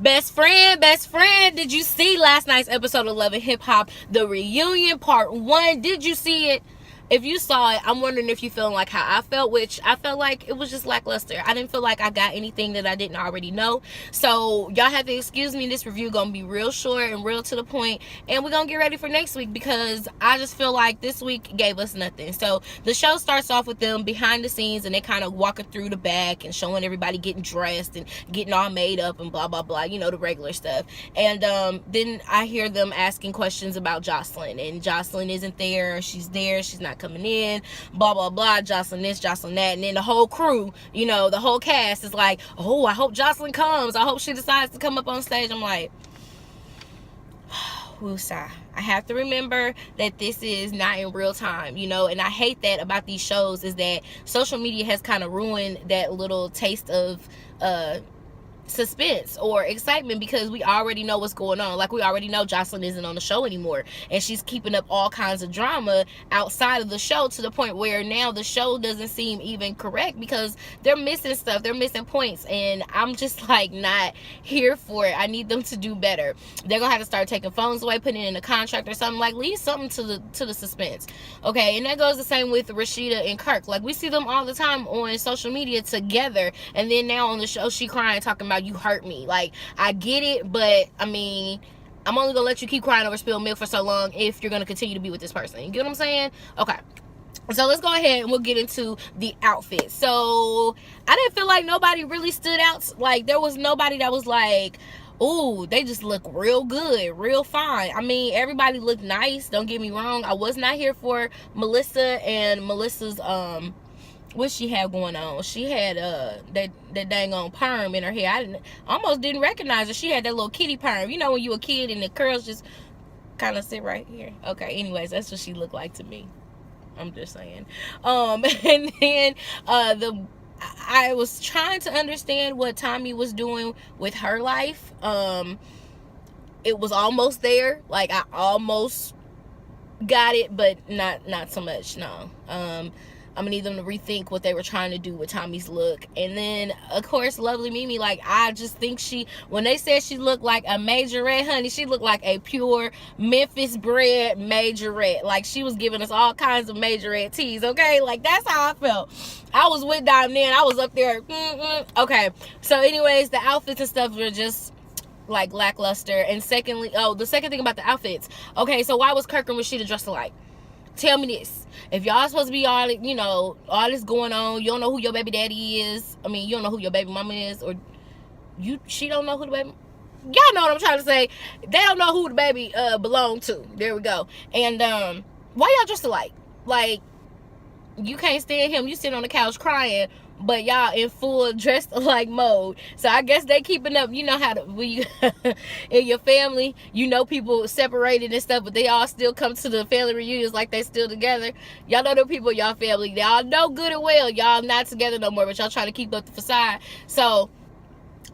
Best friend, did you see last night's episode of Love and Hip Hop, the reunion part 1? Did you see it? If you saw it, I'm wondering if you feeling like how I felt, which I felt like it was just lackluster. I didn't feel like I got anything that I didn't already know. So y'all have to excuse me. This review gonna be real short and real to the point, and we're gonna get ready for next week because I just feel like this week gave us nothing. So the show starts off with them behind the scenes, and they kind of walking through the back and showing everybody getting dressed and getting all made up and blah blah blah, you know, the regular stuff. And then I hear them asking questions about Jocelyn, and Jocelyn isn't there. She's there, she's not coming in, blah blah blah, Jocelyn this, Jocelyn that. And then the whole crew, you know, the whole cast is like, oh, I hope Jocelyn comes, I hope she decides to come up on stage. I'm like, woosah. I have to remember that this is not in real time, you know. And I hate that about these shows, is that social media has kind of ruined that little taste of suspense or excitement, because we already know what's going on. Like, we already know Jocelyn isn't on the show anymore, and she's keeping up all kinds of drama outside of the show, to the point where now the show doesn't seem even correct because they're missing stuff, they're missing points, and I'm just like not here for it. I need them to do better. They're gonna have to start taking phones away, putting it in a contract or something. Like, leave something to the suspense, okay? And that goes the same with Rashida and Kirk. Like, we see them all the time on social media together, and then now on the show she crying, talking about, you hurt me. Like, I get it, but I mean, I'm only gonna let you keep crying over spilled milk for so long if you're gonna continue to be with this person. You get what I'm saying? Okay, so let's go ahead and we'll get into the outfit. So I didn't feel like nobody really stood out. Like, there was nobody that was like, ooh, they just look real good, real fine. I mean, everybody looked nice, don't get me wrong. I was not here for Melissa and Melissa's what she had going on. She had that dang on perm in her hair. I almost didn't recognize her. She had that little kitty perm. You know when you a kid and the curls just kind of sit right here. Okay, anyways, that's what she looked like to me. I'm just saying. And then I was trying to understand what Tommy was doing with her life. It was almost there. Like, I almost got it, but not so much. No. I'm gonna need them to rethink what they were trying to do with Tommy's look. And then, of course, lovely Mimi, like, I just think when they said she looked like a majorette, honey, she looked like a pure Memphis bred majorette. Like, she was giving us all kinds of majorette teas, okay? Like, that's how I felt. I was with Dom then. I was up there. Okay. So, anyways, the outfits and stuff were just like lackluster. And secondly, the second thing about the outfits. Okay, so why was Kirk and Rashida dressed alike? Tell me this. If y'all supposed to be all, you know, all this going on, you don't know who your baby daddy is. I mean, you don't know who your baby mama is, or she don't know who the baby. Y'all know what I'm trying to say. They don't know who the baby belonged to. There we go. And why y'all dressed alike? Like, you can't stand him. You sitting on the couch crying, but y'all in full dressed alike mode. So I guess they keeping up. You know how to, when you in your family, you know, people separated and stuff, but they all still come to the family reunions like they still together. Y'all know the people in y'all family. Y'all know good and well y'all not together no more, but y'all trying to keep up the facade. So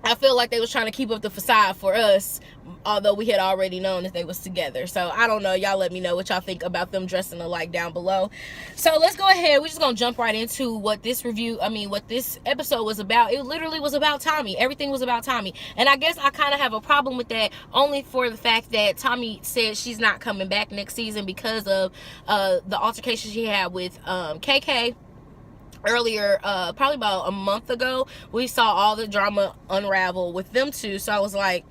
I feel like they was trying to keep up the facade for us, although we had already known that they was together. So I don't know. Y'all let me know what y'all think about them dressing alike down below. So let's go ahead. We're just gonna jump right into what this what this episode was about. It literally was about Tommy. Everything was about Tommy. And I guess I kind of have a problem with that, only for the fact that Tommy said she's not coming back next season because of the altercation she had with KK. Earlier, probably about a month ago, we saw all the drama unravel with them two. So I was like,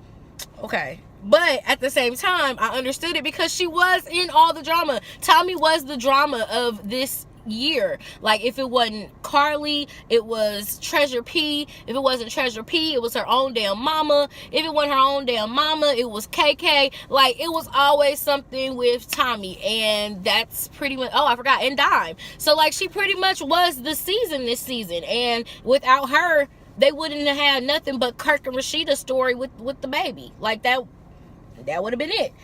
okay. But at the same time, I understood it because she was in all the drama. Tommy was the drama of this year. Like, if it wasn't Carly, it was Treasure P. If it wasn't Treasure P, it was her own damn mama. If it wasn't her own damn mama, it was KK. Like, it was always something with Tommy. And that's pretty much, oh, I forgot, and Dime. So, like, she pretty much was the season this season. And without her, they wouldn't have had nothing but Kirk and Rashida's story with the baby. Like, that would have been it.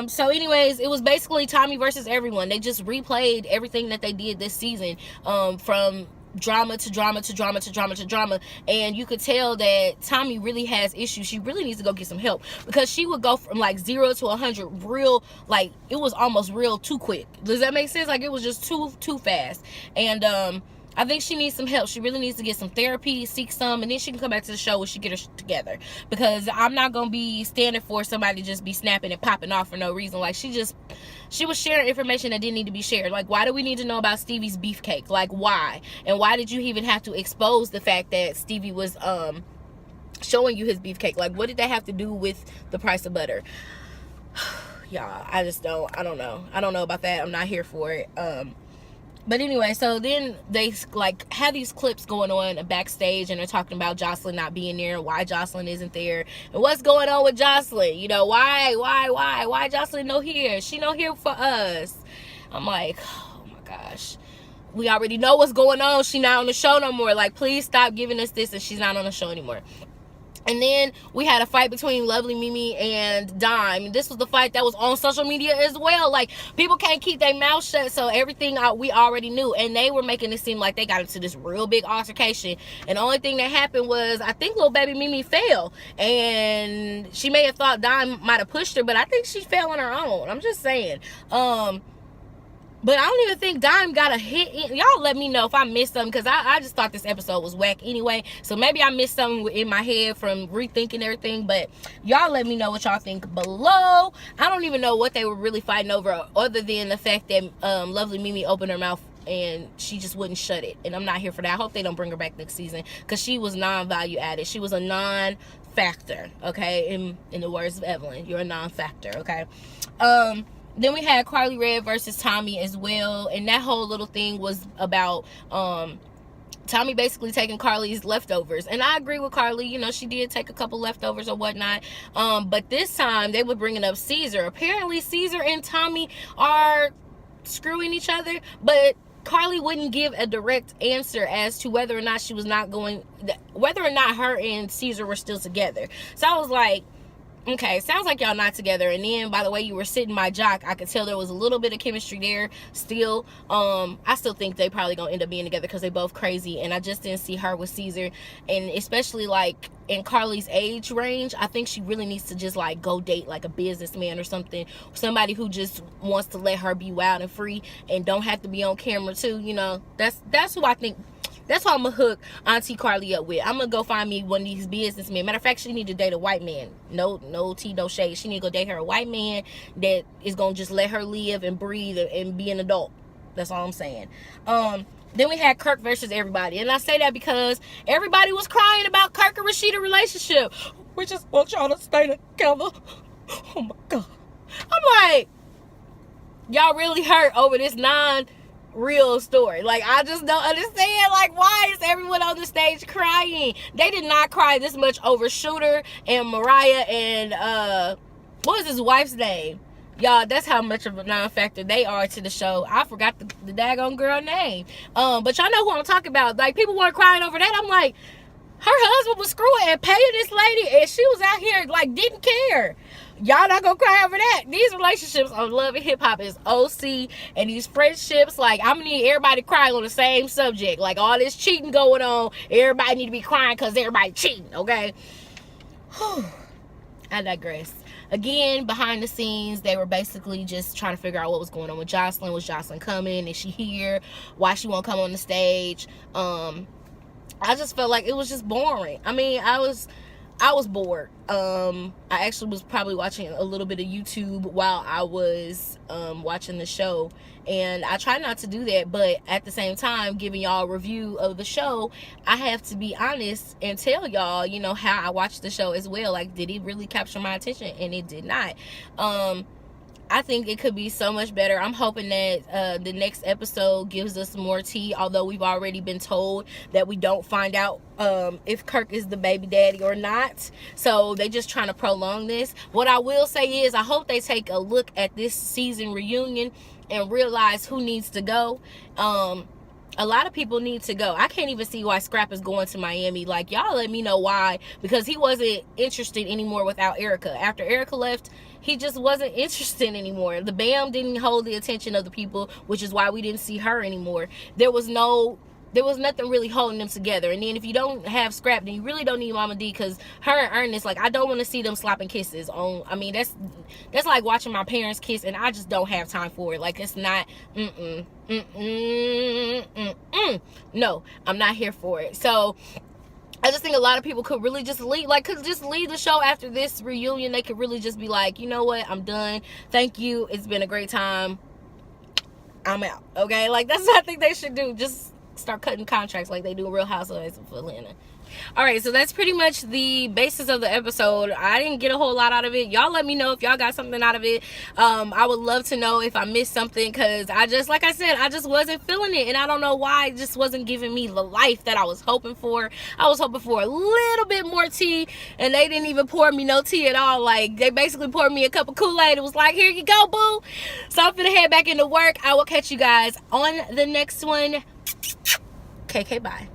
So anyways, it was basically Tommy versus everyone. They just replayed everything that they did this season, from drama to drama to drama to drama to drama. And you could tell that Tommy really has issues. She really needs to go get some help, because she would go from like 0 to 100 real, like, it was almost real too quick. Does that make sense? Like, it was just too fast. And I think she needs some help. She really needs to get some therapy, seek some, and then she can come back to the show when she get her shit together. Because I'm not going to be standing for somebody to just be snapping and popping off for no reason. Like, she was sharing information that didn't need to be shared. Like, why do we need to know about Stevie's beefcake? Like, why? And why did you even have to expose the fact that Stevie was showing you his beefcake? Like, what did that have to do with the price of butter? Y'all, I don't know about that. I'm not here for it. But anyway, so then they like have these clips going on backstage, and they're talking about Jocelyn not being there, why Jocelyn isn't there, and what's going on with Jocelyn. You know, why Jocelyn no here? She no here for us. I'm like, oh my gosh. We already know what's going on. She not on the show no more. Like, please stop giving us this, and she's not on the show anymore. And then we had a fight between Lovely Mimi and Dime. This was the fight that was on social media as well. Like, people can't keep their mouth shut, so everything we already knew. And they were making it seem like they got into this real big altercation. And the only thing that happened was, I think little baby Mimi fell. And she may have thought Dime might have pushed her, but I think she fell on her own. I'm just saying. But I don't even think Dime got a hit in. Y'all let me know if I missed something, because I just thought this episode was whack anyway. So maybe I missed something in my head from rethinking everything. But y'all let me know what y'all think below. I don't even know what they were really fighting over, other than the fact that Lovely Mimi opened her mouth and she just wouldn't shut it. And I'm not here for that. I hope they don't bring her back next season, because she was non-value added. She was a non-factor, okay? In the words of Evelyn, you're a non-factor, okay? Then we had Carly Red versus Tommy as well, and that whole little thing was about Tommy basically taking Carly's leftovers. And I agree with Carly, you know, she did take a couple leftovers or whatnot. But this time they were bringing up Caesar. Apparently Caesar and Tommy are screwing each other, but Carly wouldn't give a direct answer as to whether or not whether or not her and Caesar were still together. So I was like, okay, sounds like y'all not together. And then by the way you were sitting my jock, I could tell there was a little bit of chemistry there still. I still think they probably gonna end up being together, because they both crazy, and I just didn't see her with Caesar. And especially like in Carly's age range, I think she really needs to just like go date like a businessman or something, somebody who just wants to let her be wild and free and don't have to be on camera too. You know, that's who I think. That's who I'm going to hook Auntie Carly up with. I'm going to go find me one of these businessmen. Matter of fact, she need to date a white man. No tea, no shade. She need to go date her a white man that is going to just let her live and breathe and be an adult. That's all I'm saying. Then we had Kirk versus everybody. And I say that because everybody was crying about Kirk and Rashida relationship. We just want y'all to stay together. Oh my God. I'm like, y'all really hurt over this real story. Like, I just don't understand. Like, why is everyone on the stage crying? They did not cry this much over Shooter and Mariah and what was his wife's name? Y'all, that's how much of a non-factor they are to the show. I forgot the daggone girl name. But y'all know who I'm talking about. Like, people weren't crying over that. I'm like, her husband was screwing and paying this lady, and she was out here like didn't care. Y'all not gonna cry over that. These relationships on Love and Hip Hop is OC, and these friendships, like, I'm gonna need everybody crying on the same subject. Like, all this cheating going on, everybody need to be crying because everybody cheating, okay? I digress. Again, behind the scenes, they were basically just trying to figure out what was going on with Jocelyn. Was Jocelyn coming? Is she here? Why she won't come on the stage? I just felt like it was just boring. I mean, I was bored. I actually was probably watching a little bit of YouTube while I was watching the show, and I try not to do that, but at the same time, giving y'all a review of the show, I have to be honest and tell y'all, you know, how I watched the show as well. Like, did it really capture my attention? And it did not. I think it could be so much better. I'm hoping that the next episode gives us more tea, although we've already been told that we don't find out if Kirk is the baby daddy or not. So they just trying to prolong this. What I will say is I hope they take a look at this season reunion and realize who needs to go. A lot of people need to go. I can't even see why Scrap is going to Miami. Like, y'all let me know why. Because he wasn't interested anymore without Erica. After Erica left, he just wasn't interested anymore. The BAM didn't hold the attention of the people, which is why we didn't see her anymore. There was no there was nothing really holding them together. And then if you don't have Scrap, then you really don't need Mama D, because her and Ernest, like, I don't want to see them slopping kisses on. I mean, that's like watching my parents kiss, and I just don't have time for it. Like, it's not, no, I'm not here for it. So I just think a lot of people could really just leave, like, could just leave the show after this reunion. They could really just be like, you know what, I'm done. Thank you. It's been a great time. I'm out. Okay? Like, that's what I think they should do. Just start cutting contracts like they do Real Housewives of Atlanta. All right, so that's pretty much the basis of the episode. I didn't get a whole lot out of it. Y'all let me know if y'all got something out of it. I would love to know if I missed something, because like I said, I just wasn't feeling it, and I don't know why. It just wasn't giving me the life that I was hoping for. I was hoping for a little bit more tea, and they didn't even pour me no tea at all. Like, they basically poured me a cup of Kool-Aid. It was like, here you go, boo. So I'm finna head back into work. I will catch you guys on the next one. KK, bye.